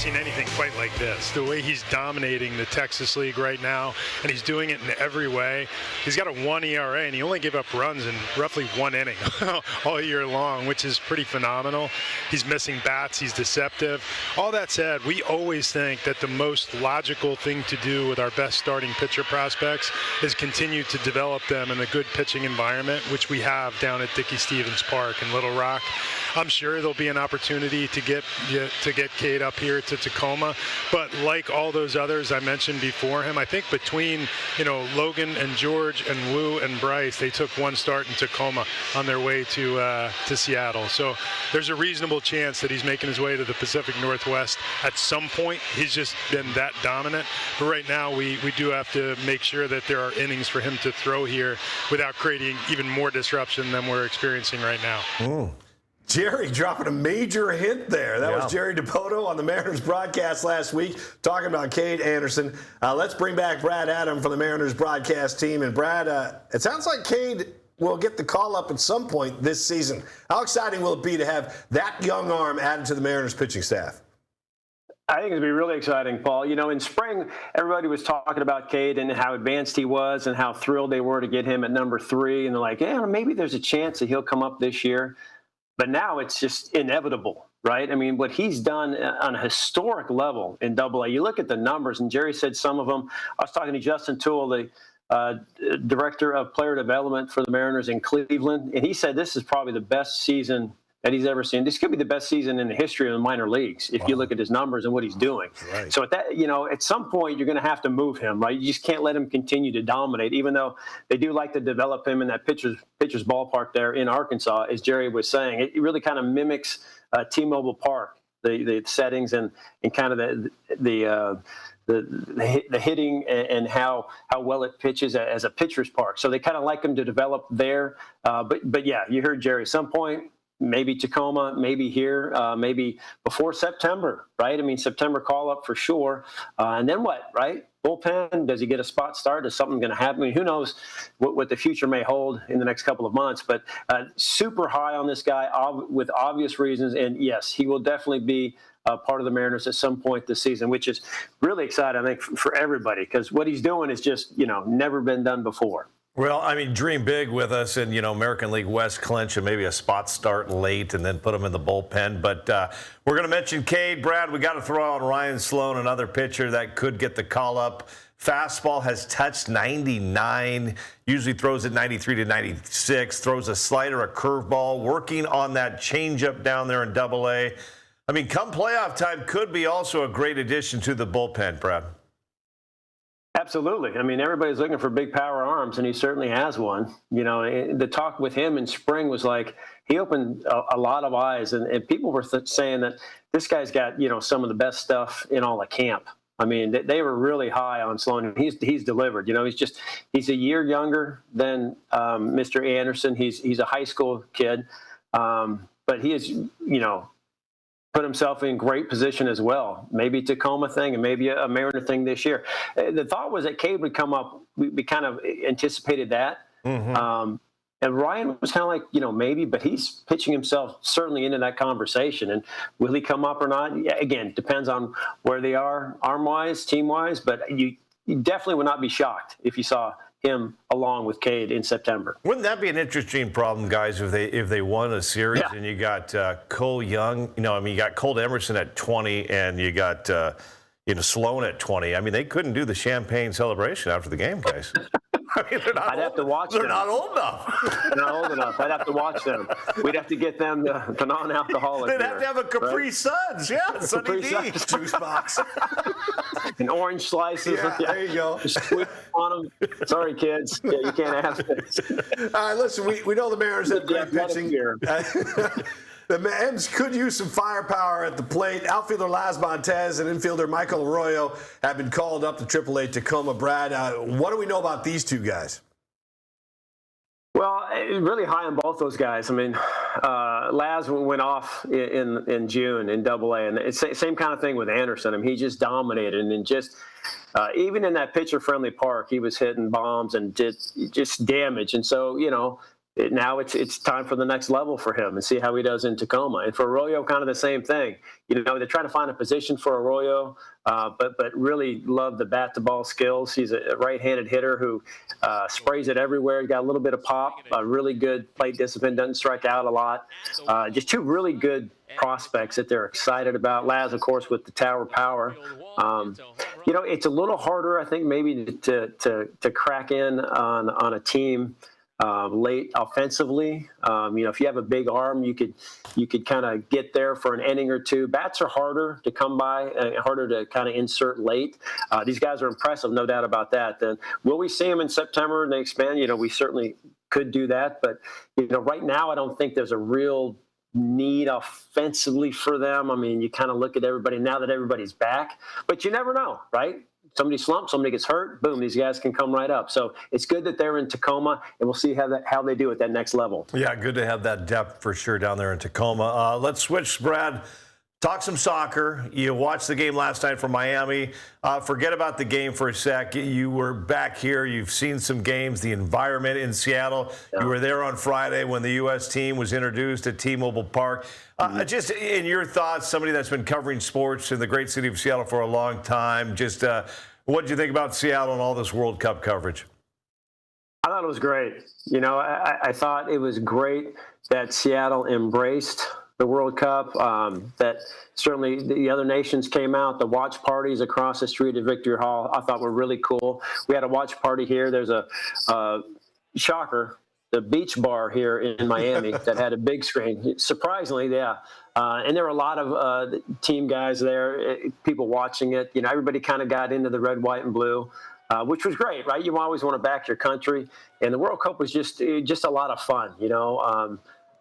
seen anything quite like this. The way he's dominating the Texas League right now, and he's doing it in every way. He's got a 1 ERA, and he only gave up runs in roughly 1 inning all year long, which is pretty phenomenal. He's missing bats. He's deceptive. All that said, we always think that the most logical thing to do with our best starting pitcher prospects is continue to develop them in a good pitching environment, which we have down at Dickey Stevens Park in Little Rock. I'm sure there'll be an opportunity to get Kade up here to Tacoma, but like all those others I mentioned before him, I think between Logan and George and Wu and Bryce, they took one start in Tacoma on their way to Seattle. So there's a reasonable chance that he's making his way to the Pacific Northwest at some point. He's just been that dominant. But right now we do have to make sure that there are innings for him to throw here without creating even more disruption than we're experiencing right now. Jerry dropping a major hint there. That was Jerry Dipoto on the Mariners broadcast last week talking about Kade Anderson. Let's bring back Brad Adam from the Mariners broadcast team. And Brad, it sounds like Kade will get the call up at some point this season. How exciting will it be to have that young arm added to the Mariners pitching staff? I think it's going to be really exciting, Paul. In spring, everybody was talking about Kade and how advanced he was and how thrilled they were to get him at number 3. And they're like, maybe there's a chance that he'll come up this year. But now it's just inevitable, right? I mean, what he's done on a historic level in AA, you look at the numbers, and Jerry said some of them. I was talking to Justin Toole, the director of player development for the Mariners in Cleveland, and he said this is probably the best season that he's ever seen. This could be the best season in the history of the minor leagues if you look at his numbers and what he's doing. Right. So at some point you're going to have to move him, right? You just can't let him continue to dominate, even though they do like to develop him in that pitcher's ballpark there in Arkansas, as Jerry was saying. It really kind of mimics T-Mobile Park, the settings and kind of the hitting and how well it pitches as a pitcher's park. So they kind of like him to develop there. But yeah, you heard Jerry. At some point, maybe Tacoma, maybe here, maybe before September, right? I mean, September call-up for sure. And then what, right? Bullpen, does he get a spot start? Is something going to happen? I mean, who knows what the future may hold in the next couple of months. But super high on this guy with obvious reasons. And, yes, he will definitely be part of the Mariners at some point this season, which is really exciting, I think, for everybody, because what he's doing is just, never been done before. Well, I mean, dream big with us and, American League West clinch and maybe a spot start late and then put him in the bullpen. But we're going to mention Kade. Brad, we got to throw out Ryan Sloan, another pitcher that could get the call up. Fastball has touched 99, usually throws at 93 to 96, throws a slider, a curveball, working on that changeup down there in AA. I mean, come playoff time could be also a great addition to the bullpen, Brad. Absolutely. I mean, everybody's looking for big power arms, and he certainly has one. The talk with him in spring was like he opened a lot of eyes, and people were saying that this guy's got, some of the best stuff in all of camp. I mean, they were really high on Sloan. He's delivered. He's a year younger than Mr. Anderson. He's a high school kid, but he is, put himself in great position as well. Maybe Tacoma thing and maybe a Mariner thing this year. The thought was that Kade would come up. We kind of anticipated that. Mm-hmm. And Ryan was kind of like, maybe, but he's pitching himself certainly into that conversation. And will he come up or not? Yeah, again, depends on where they are arm-wise, team-wise. But you definitely would not be shocked if you saw him along with Kade in September. Wouldn't that be an interesting problem, guys, if they won a series and you got Cole Young, you got Kade Anderson at 20 and you got Sloan at 20. I mean, they couldn't do the champagne celebration after the game, guys. I mean, I'd have to watch them. They're not old enough. They're not old enough. I'd have to watch them. We'd have to get them the non-alcoholic. They'd have to have a Capri Suns. Yeah, Sunny D. Juice box. And orange slices. Yeah, there you go. Squeeze on them. Sorry, kids. Yeah, you can't have this. All right, listen, we know the Mariners have great pitching. The M's could use some firepower at the plate. Outfielder Las Montez and infielder Michael Arroyo have been called up to AAA Tacoma. Brad, what do we know about these two guys? Well, really high on both those guys. I mean, Laz went off in June in AA, and it's the same kind of thing with Anderson. I mean, he just dominated, and just even in that pitcher-friendly park, he was hitting bombs and just damage. And so, now it's time for the next level for him and see how he does in Tacoma. And for Arroyo, kind of the same thing. They're trying to find a position for Arroyo, but really love the bat-to-ball skills. He's a right-handed hitter who sprays it everywhere. He's got a little bit of pop, really good plate discipline, doesn't strike out a lot. Just two really good prospects that they're excited about. Laz, of course, with the tower power. It's a little harder, I think, maybe to crack in on a team late offensively. If you have a big arm, you could kind of get there for an inning or two. Bats are harder to come by, harder to kind of insert late. These guys are impressive, no doubt about that. Then will we see them in September and they expand? We certainly could do that, but right now I don't think there's a real need offensively for them. I mean, you kind of look at everybody now that everybody's back, but you never know, right? Somebody slumps, somebody gets hurt, boom, these guys can come right up. So it's good that they're in Tacoma, and we'll see how they do at that next level. Yeah, good to have that depth for sure down there in Tacoma. Let's switch, Brad. Talk some soccer. You watched the game last night from Miami. Forget about the game for a sec. You were back here. You've seen some games, the environment in Seattle. Yeah. You were there on Friday when the U.S. team was introduced at T-Mobile Park. Just in your thoughts, somebody that's been covering sports in the great city of Seattle for a long time, just what did you think about Seattle and all this World Cup coverage? I thought it was great. I thought it was great that Seattle embraced the World Cup, that certainly the other nations came out. The watch parties across the street at Victory Hall I thought were really cool. We had a watch party here. There's a shocker, the beach bar here in Miami that had a big screen. Surprisingly, yeah. And there were a lot of team guys there, people watching it. Everybody kind of got into the red, white, and blue. Which was great, right? You always want to back your country. And the World Cup was just a lot of fun,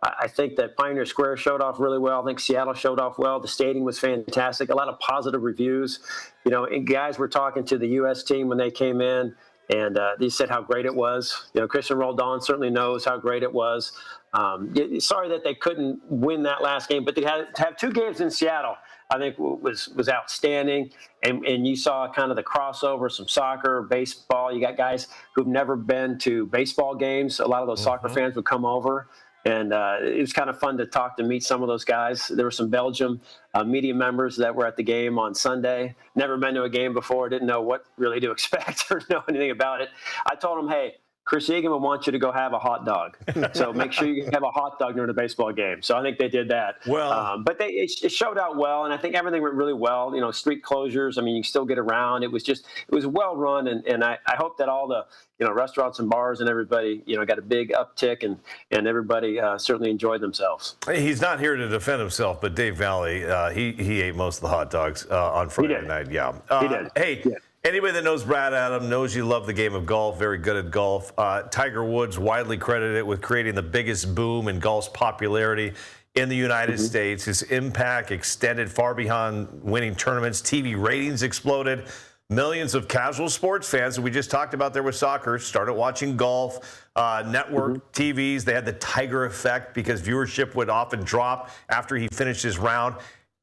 I think that Pioneer Square showed off really well. I think Seattle showed off well. The stadium was fantastic. A lot of positive reviews. And guys were talking to the U.S. team when they came in, and they said how great it was. Christian Roldan certainly knows how great it was. Sorry that they couldn't win that last game, but to have two games in Seattle, I think was outstanding. And you saw kind of the crossover, some soccer, baseball. You got guys who've never been to baseball games. A lot of those soccer fans would come over. And it was kind of fun to meet some of those guys. There were some Belgium media members that were at the game on Sunday. Never been to a game before, didn't know what really to expect or know anything about it. I told them, hey, Chris Egan would want you to go have a hot dog. So make sure you have a hot dog during a baseball game. So I think they did that. Well, but it showed out well, and I think everything went really well. Street closures, I mean, you can still get around. It was well run, and I hope that all the restaurants and bars and everybody got a big uptick, and everybody certainly enjoyed themselves. He's not here to defend himself, but Dave Valley, he ate most of the hot dogs on Friday night. Yeah, he did. Hey. Yeah. Anybody that knows Brad Adam knows you love the game of golf, very good at golf. Tiger Woods widely credited with creating the biggest boom in golf's popularity in the United States. His impact extended far beyond winning tournaments. TV ratings exploded. Millions of casual sports fans, and we just talked about there with soccer, started watching golf. Network TVs, they had the Tiger effect because viewership would often drop after he finished his round.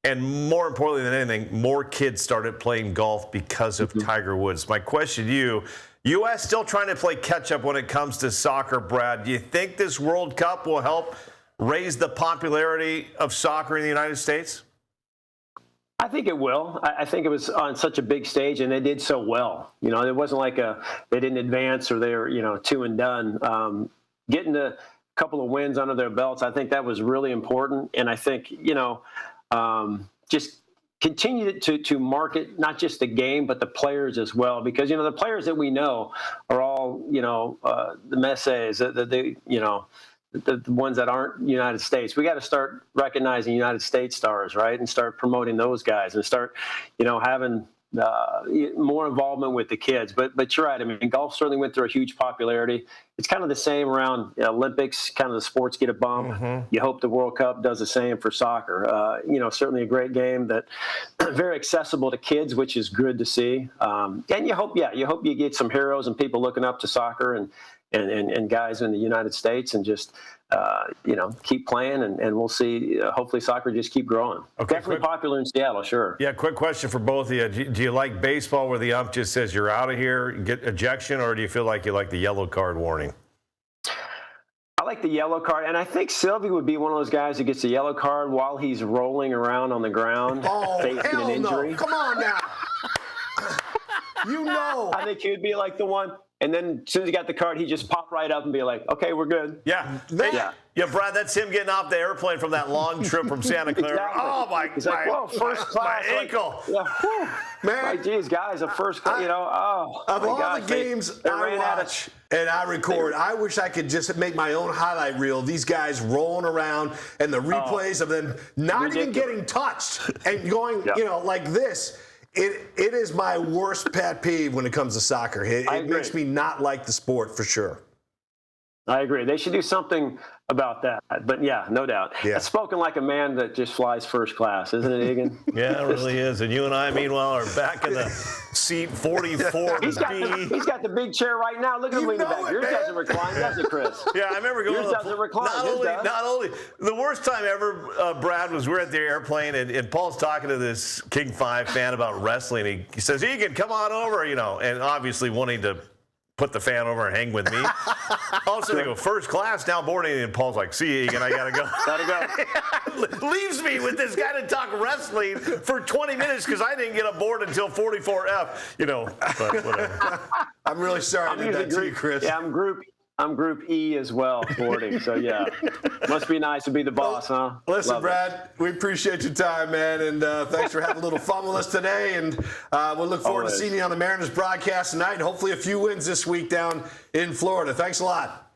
And more importantly than anything, more kids started playing golf because of Tiger Woods. My question to you, U.S. still trying to play catch-up when it comes to soccer, Brad. Do you think this World Cup will help raise the popularity of soccer in the United States? I think it will. I think it was on such a big stage, and they did so well. It wasn't like they didn't advance or they were, two and done. Getting a couple of wins under their belts, I think that was really important. And I think, just continue to market not just the game but the players as well, because the players that we know are all the Messis, the ones that aren't United States. We got to start recognizing United States stars, right, and start promoting those guys and start having more involvement with the kids. But you're right. I mean, golf certainly went through a huge popularity. It's kind of the same around Olympics. Kind of the sports get a bump. You hope the World Cup does the same for soccer. Certainly a great game that very accessible to kids, which is good to see. And you hope you get some heroes and people looking up to soccer and guys in the United States, and just keep playing, and we'll see. Hopefully, soccer just keep growing. Okay, definitely popular in Seattle, sure. Yeah, quick question for both of you. Do you like baseball where the ump just says you're out of here, get ejection, or do you feel like you like the yellow card warning? I like the yellow card, and I think Sylvie would be one of those guys who gets a yellow card while he's rolling around on the ground, facing an injury. No. Come on now. You know. I think he would be like the one, and then as soon as he got the card, he'd just pop right up and be like, okay, we're good. Yeah. Yeah. Yeah, Brad, that's him getting off the airplane from that long trip from Santa Clara. Exactly. Oh, my He's like, whoa, first class. My ankle. Like, yeah, Man. like, geez, guys, a first class, Of my all gosh, the games they I ran out of- watch and I record, I wish I could just make my own highlight reel. These guys rolling around and the replays of them not even getting touched and going, like this. It is my worst pet peeve when it comes to soccer. It makes me not like the sport for sure. I agree. They should do something about that. But yeah, no doubt. Yeah. It's spoken like a man that just flies first class, isn't it, Egan? Yeah, it really is. And you and I, meanwhile, are back in the seat 44. He's got the big chair right now. Look at him leaning back. Yours doesn't recline, does it, Chris? Yeah, I remember going. Yours doesn't recline. Not only the worst time ever, Brad, was we're at the airplane and Paul's talking to this King 5 fan about wrestling. He says, "Egan, come on over," and obviously wanting to put the fan over and hang with me. All of a sudden they go, first class, now boarding, and Paul's like, "See you, Egan, I gotta go." Gotta go. Leaves me with this guy to talk wrestling for 20 minutes because I didn't get aboard until 44F. But whatever. I'm really sorry I did that to you, Chris. Yeah, I'm Group E as well, boarding. So yeah, must be nice to be the boss, huh? Listen, Love Brad, we appreciate your time, man, and thanks for having a little fun with us today. And we'll look forward to seeing you on the Mariners broadcast tonight, and hopefully a few wins this week down in Florida. Thanks a lot.